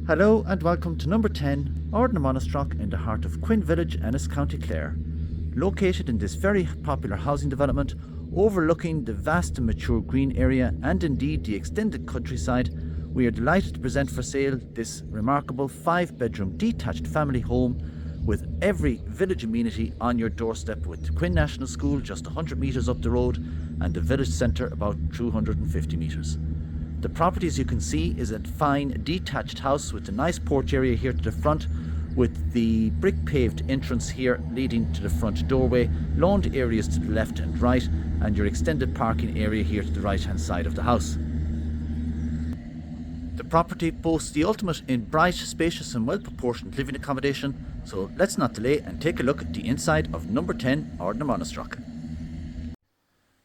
Hello and welcome to number 10, Ardna Mainistreach in the heart of Quin Village, Ennis, County Clare. Located in this very popular housing development, overlooking the vast and mature green area and indeed the extended countryside, we are delighted to present for sale this remarkable 5-bedroom detached family home with every village amenity on your doorstep, with Quin National School just 100 metres up the road and the village centre about 250 metres. The property, as you can see, is a fine detached house with a nice porch area here to the front, with the brick paved entrance here leading to the front doorway, lawned areas to the left and right, and your extended parking area here to the right hand side of the house. The property boasts the ultimate in bright, spacious and well proportioned living accommodation, so let's not delay and take a look at the inside of number 10 Ardna Mainistreach.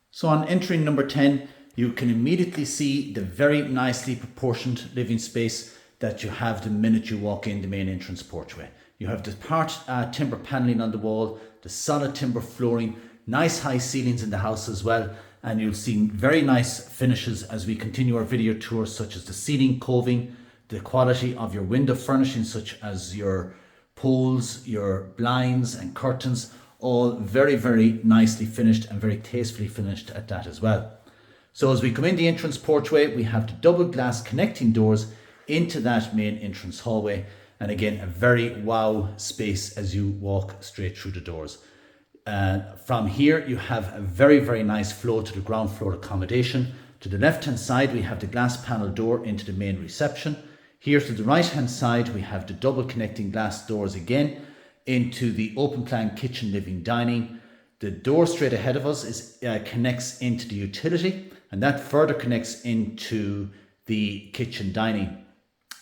So on entering number 10, you can immediately see the very nicely proportioned living space that you have the minute you walk in the main entrance porchway. You have the part timber panelling on the wall, the solid timber flooring, nice high ceilings in the house as well, and you'll see very nice finishes as we continue our video tour, such as the ceiling coving, the quality of your window furnishing such as your poles, your blinds and curtains, all very, very nicely finished and very tastefully finished at that as well. So as we come in the entrance porchway, we have the double glass connecting doors into that main entrance hallway, and again a very wow space as you walk straight through the doors. From here you have a very, very nice flow to the ground floor accommodation. To the left hand side we have the glass panel door into the main reception. Here to the right hand side we have the double connecting glass doors again into the open plan kitchen, living, dining. The door straight ahead of us connects into the utility, and that further connects into the kitchen dining.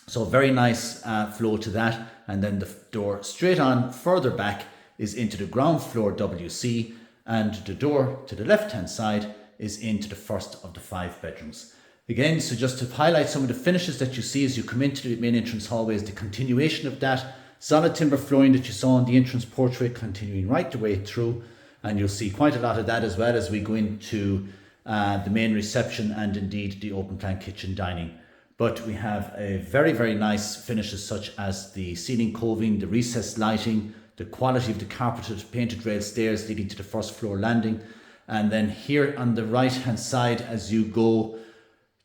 So very nice flow to that. And then the door straight on further back is into the ground floor WC, and the door to the left hand side is into the first of the 5 bedrooms. Again, so just to highlight some of the finishes that you see as you come into the main entrance hallway is the continuation of that solid timber flooring that you saw in the entrance porchway, continuing right the way through, and you'll see quite a lot of that as well as we go into the main reception and indeed the open plan kitchen dining. But we have a very, very nice finishes such as the ceiling coving, the recessed lighting, the quality of the carpeted painted rail stairs leading to the first floor landing. And then here on the right hand side, as you go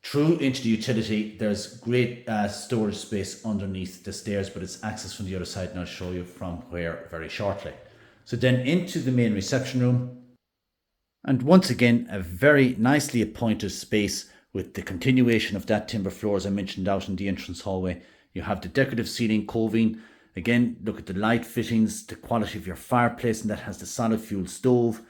through into the utility, there's great storage space underneath the stairs, but it's accessed from the other side, and I'll show you from where very shortly. So then into the main reception room, and once again a very nicely appointed space with the continuation of that timber floor as I mentioned out in the entrance hallway. You have the decorative ceiling coving. Again, look at the light fittings, the quality of your fireplace, and that has the solid fuel stove,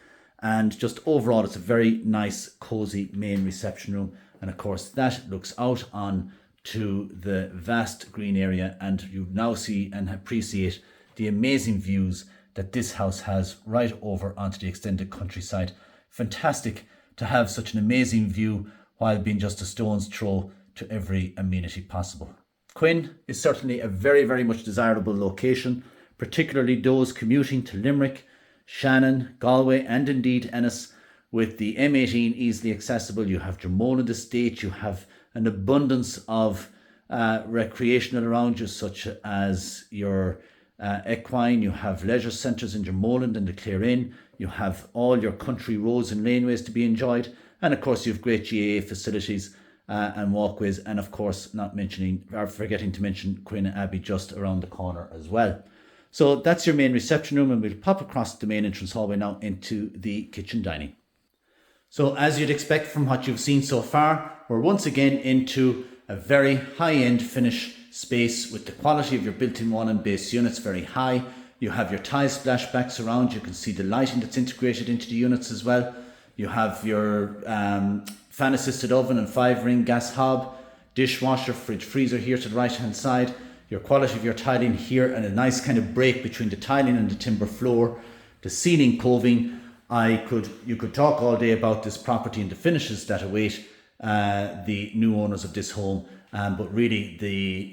and just overall it's a very nice cozy main reception room. And of course that looks out on to the vast green area, and you now see and appreciate the amazing views that this house has right over onto the extended countryside. Fantastic to have such an amazing view while being just a stone's throw to every amenity possible. Quin is certainly a very, very much desirable location, particularly those commuting to Limerick, Shannon, Galway and indeed Ennis. With the M18 easily accessible, you have Dromoland Estate, you have an abundance of recreational around you, such as your equine, you have leisure centres in Dromoland and the Clare Inn, you have all your country roads and laneways to be enjoyed, and of course you have great GAA facilities and walkways, and of course forgetting to mention Quin Abbey just around the corner as well. So that's your main reception room, and we'll pop across the main entrance hallway now into the kitchen dining. So as you'd expect from what you've seen so far, we're once again into a very high-end finish space with the quality of your built-in wall and base units very high. You have your tile splashbacks around. You can see the lighting that's integrated into the units as well. You have your fan assisted oven and 5-ring gas hob, dishwasher, fridge, freezer here to the right hand side. Your quality of your tiling here, and a nice kind of break between the tiling and the timber floor. The ceiling coving. You could talk all day about this property and the finishes that await the new owners of this home, but really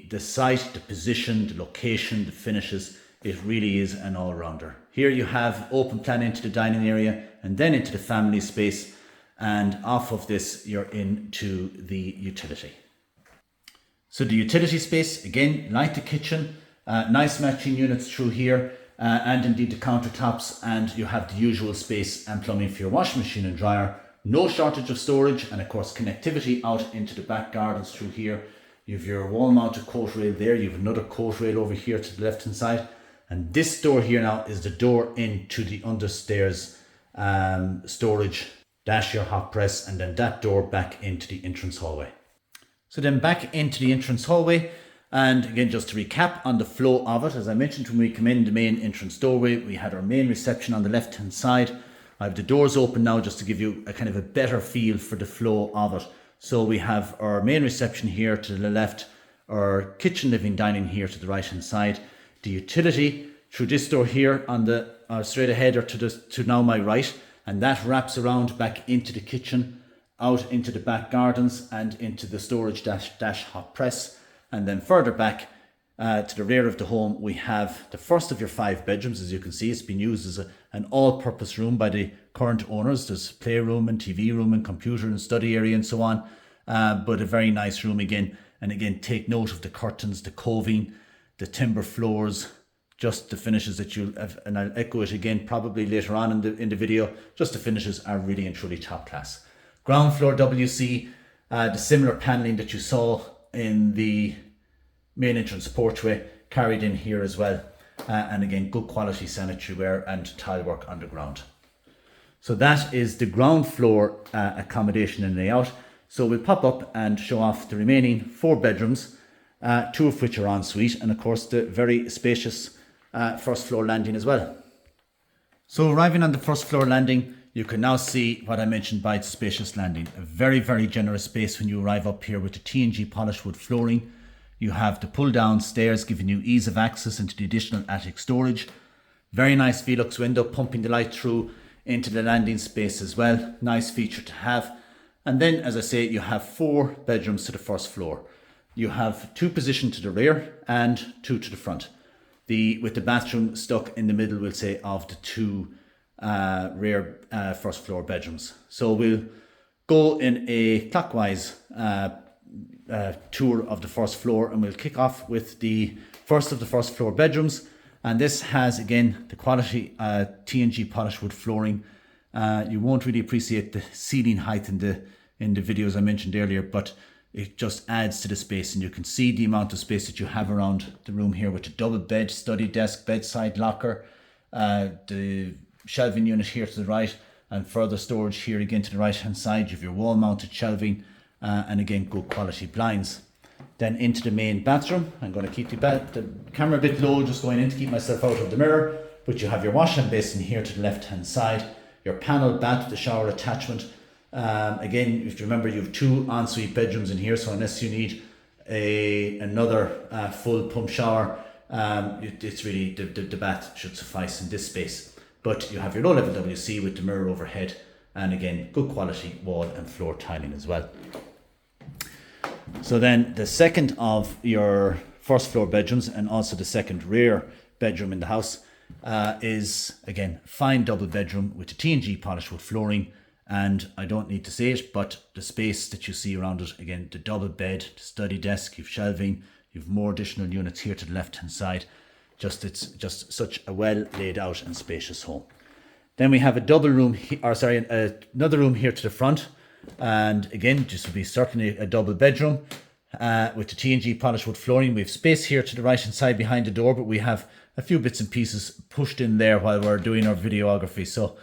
the site, the position, the location, the finishes, it really is an all-rounder. Here you have open plan into the dining area and then into the family space, and off of this you're into the utility. So the utility space, again, like the kitchen, nice matching units through here, and indeed the countertops, and you have the usual space and plumbing for your washing machine and dryer. No shortage of storage, and of course connectivity out into the back gardens through here. You have your wall mounted coat rail there, you have another coat rail over here to the left hand side, and this door here now is the door into the understairs storage dash your hot press, and then that door back into the entrance hallway. So then back into the entrance hallway, and again just to recap on the flow of it, as I mentioned when we come in the main entrance doorway, we had our main reception on the left hand side. I have the doors open now just to give you a kind of a better feel for the flow of it. So we have our main reception here to the left, our kitchen, living, dining here to the right hand side, the utility through this door here on the straight ahead or to now my right, and that wraps around back into the kitchen, out into the back gardens and into the storage dash hot press. And then further back to the rear of the home, we have the first of your 5 bedrooms. As you can see, it's been used as an all-purpose room by the current owners. There's playroom and TV room and computer and study area and so on, but a very nice room again. And again, take note of the curtains, the coving, the timber floors, just the finishes that you'll have, and I'll echo it again probably later on in the video, just the finishes are really and truly top class. Ground floor WC, the similar panelling that you saw in the main entrance porchway carried in here as well, and again good quality sanitary ware and tile work underground. So that is the ground floor accommodation and layout. So we'll pop up and show off the remaining 4 bedrooms, 2 of which are en suite, and of course the very spacious first floor landing as well. So arriving on the first floor landing, you can now see what I mentioned by its spacious landing. A very, very generous space when you arrive up here with the T&G polished wood flooring. You have the pull down stairs giving you ease of access into the additional attic storage. Very nice Velux window pumping the light through into the landing space as well. Nice feature to have. And then, as I say, you have 4 bedrooms to the first floor. You have 2 positioned to the rear and 2 to the front. With the bathroom stuck in the middle, we'll say, of the 2 rear first floor bedrooms. So we'll go in a clockwise tour of the first floor, and we'll kick off with the first of the first floor bedrooms. And this has again the quality T&G polished wood flooring. You won't really appreciate the ceiling height in the videos I mentioned earlier, but it just adds to the space, and you can see the amount of space that you have around the room here with the double bed, study desk, bedside locker, the shelving unit here to the right, and further storage here again to the right hand side. You have your wall mounted shelving, and again good quality blinds. Then into the main bathroom. I'm going to keep the camera a bit low, just going in to keep myself out of the mirror, but you have your wash hand basin here to the left hand side, your panel bath, the shower attachment. Again, if you remember, you have 2 ensuite bedrooms in here, so unless you need another full pump shower, it's really the bath should suffice in this space. But you have your low level WC with the mirror overhead, and again good quality wall and floor tiling as well. So then the second of your first floor bedrooms, and also the second rear bedroom in the house, is again fine double bedroom with the T&G polished wood flooring. And I don't need to say it, but the space that you see around it, again, the double bed, the study desk, you've shelving, you've more additional units here to the left hand side. It's just such a well laid out and spacious home. Then we have another room here to the front, and again, this would be certainly a double bedroom with the T&G polished wood flooring. We have space here to the right hand side behind the door, but we have a few bits and pieces pushed in there while we're doing our videography, so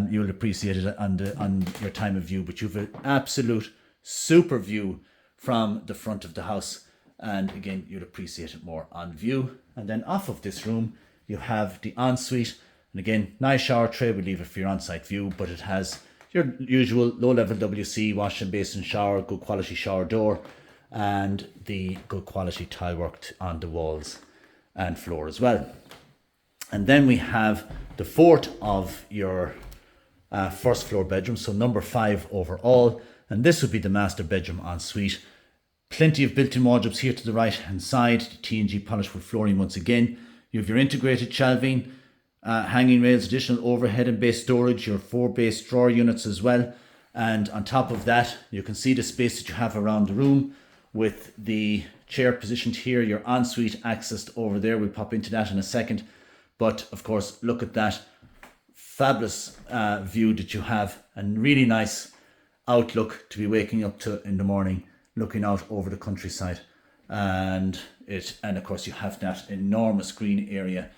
you'll appreciate it on your time of view. But you've an absolute super view from the front of the house, and again you'll appreciate it more on view. And then off of this room you have the ensuite, and again nice shower tray. We leave it for your on-site view, but it has your usual low level WC, wash and basin, shower, good quality shower door, and the good quality tile work on the walls and floor as well. And then we have the 4th of your first floor bedroom, so number 5 overall, and this would be the master bedroom en suite. Plenty of built-in wardrobes here to the right hand side, the T&G polished wood flooring once again. You have your integrated shelving, hanging rails, additional overhead and base storage, your 4 base drawer units as well. And on top of that, you can see the space that you have around the room with the chair positioned here, your ensuite accessed over there. We'll pop into that in a second. But of course, look at that fabulous view that you have, and really nice outlook to be waking up to in the morning, looking out over the countryside. And of course you have that enormous green area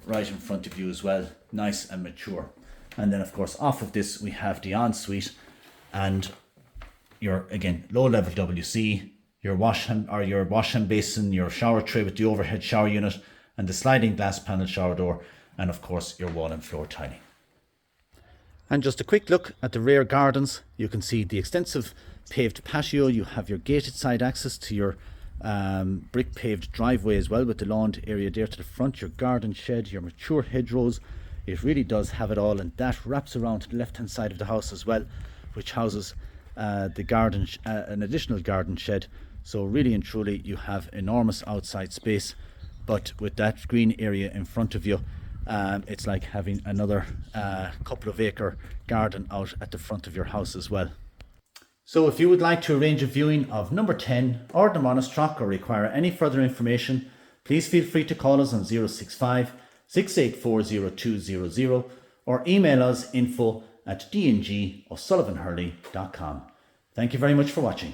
right in front of you as well, nice and mature. And then of course off of this we have the ensuite and your, again, low level WC, your wash hand basin, your shower tray with the overhead shower unit and the sliding glass panel shower door, and of course your wall and floor tiling. And just a quick look at the rear gardens. You can see the extensive paved patio. You have your gated side access to your brick paved driveway as well, with the lawn area there to the front, your garden shed, your mature hedgerows. It really does have it all, and that wraps around to the left hand side of the house as well, which houses the garden, an additional garden shed. So really and truly you have enormous outside space, but with that green area in front of you, it's like having another couple of acre garden out at the front of your house as well. So if you would like to arrange a viewing of number 10 or the Mainistreach, or require any further information, please feel free to call us on 065 684 0200 or email us info@dngosullivanhurley.com. Thank you very much for watching.